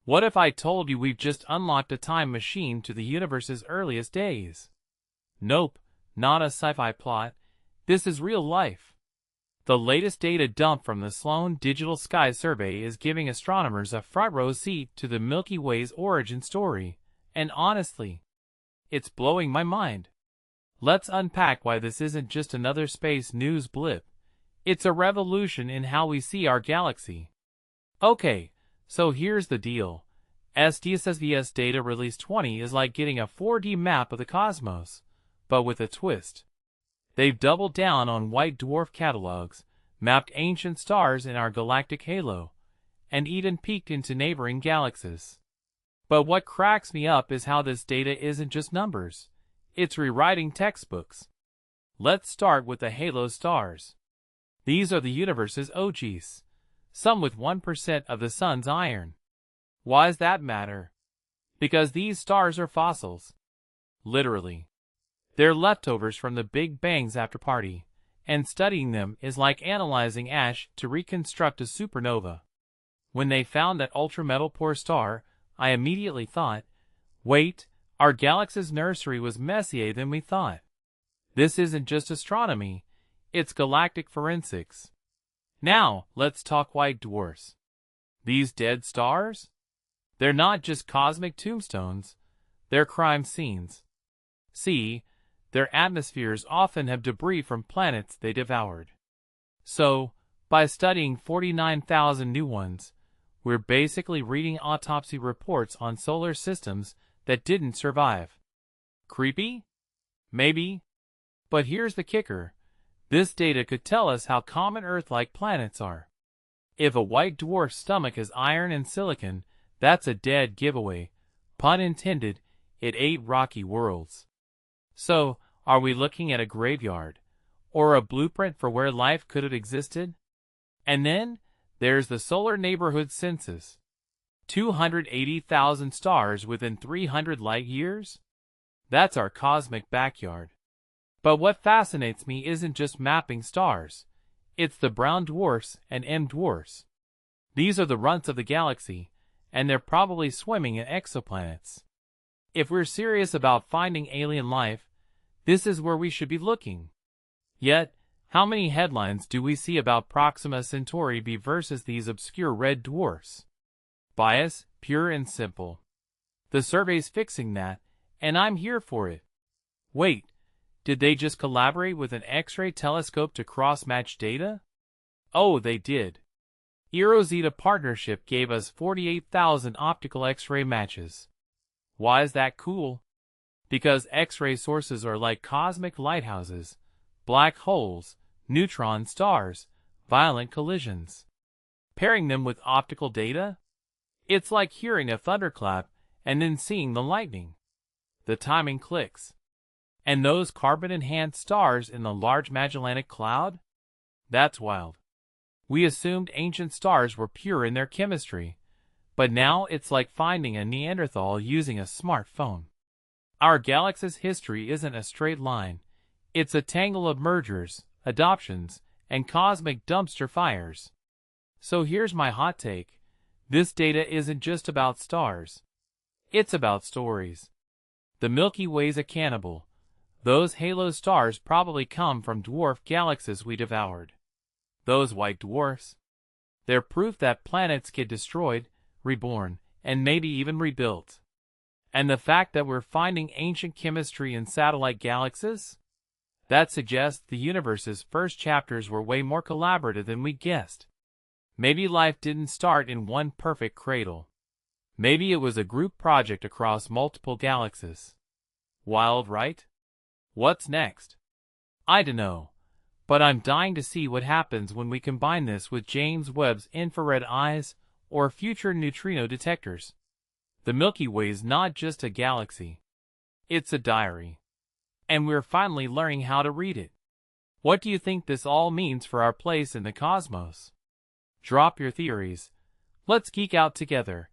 What if I told you we've just unlocked a time machine to the universe's earliest days? Nope, not a sci-fi plot. This is real life. The latest data dump from the Sloan Digital Sky Survey is giving astronomers a front-row seat to the Milky Way's origin story, and honestly, it's blowing my mind. Let's unpack why this isn't just another space news blip. It's a revolution in how we see our galaxy. Okay, so here's the deal. SDSS-V's Data Release 20 is like getting a 4D map of the cosmos, but with a twist. They've doubled down on white dwarf catalogs, mapped ancient stars in our galactic halo, and even peeked into neighboring galaxies. But what cracks me up is how this data isn't just numbers. It's rewriting textbooks. Let's start with the halo stars. These are the universe's OGs, some with 1% of the sun's iron. Why does that matter? Because these stars are fossils. Literally. They're leftovers from the Big Bang's after-party, and studying them is like analyzing ash to reconstruct a supernova. When they found that ultra-metal-poor star, I immediately thought, wait, our galaxy's nursery was messier than we thought. This isn't just astronomy, it's galactic forensics. Now, let's talk white dwarfs. These dead stars? They're not just cosmic tombstones, they're crime scenes. See, their atmospheres often have debris from planets they devoured. So, by studying 49,000 new ones, we're basically reading autopsy reports on solar systems that didn't survive. Creepy? Maybe. But here's the kicker. This data could tell us how common Earth-like planets are. If a white dwarf's stomach is iron and silicon, that's a dead giveaway. Pun intended, it ate rocky worlds. So, are we looking at a graveyard, or a blueprint for where life could have existed? And then, there's the Solar Neighborhood Census. 280,000 stars within 300 light years? That's our cosmic backyard. But what fascinates me isn't just mapping stars. It's the brown dwarfs and M dwarfs. These are the runts of the galaxy, and they're probably swimming in exoplanets. If we're serious about finding alien life, this is where we should be looking. Yet, how many headlines do we see about Proxima Centauri b versus these obscure red dwarfs? Bias, pure and simple. The survey's fixing that, and I'm here for it. Wait, did they just collaborate with an X-ray telescope to cross-match data? Oh, they did. Zeta partnership gave us 48,000 optical X-ray matches. Why is that cool? Because X-ray sources are like cosmic lighthouses, black holes, neutron stars, violent collisions. Pairing them with optical data? It's like hearing a thunderclap and then seeing the lightning. The timing clicks. And those carbon-enhanced stars in the Large Magellanic Cloud? That's wild. We assumed ancient stars were pure in their chemistry, but now it's like finding a Neanderthal using a smartphone. Our galaxy's history isn't a straight line. It's a tangle of mergers, adoptions, and cosmic dumpster fires. So here's my hot take. This data isn't just about stars. It's about stories. The Milky Way's a cannibal. Those halo stars probably come from dwarf galaxies we devoured. Those white dwarfs? They're proof that planets get destroyed, reborn, and maybe even rebuilt. And the fact that we're finding ancient chemistry in satellite galaxies? That suggests the universe's first chapters were way more collaborative than we guessed. Maybe life didn't start in one perfect cradle. Maybe it was a group project across multiple galaxies. Wild, right? What's next? I dunno, but I'm dying to see what happens when we combine this with James Webb's infrared eyes or future neutrino detectors. The Milky Way's not just a galaxy. It's a diary. And we're finally learning how to read it. What do you think this all means for our place in the cosmos? Drop your theories. Let's geek out together.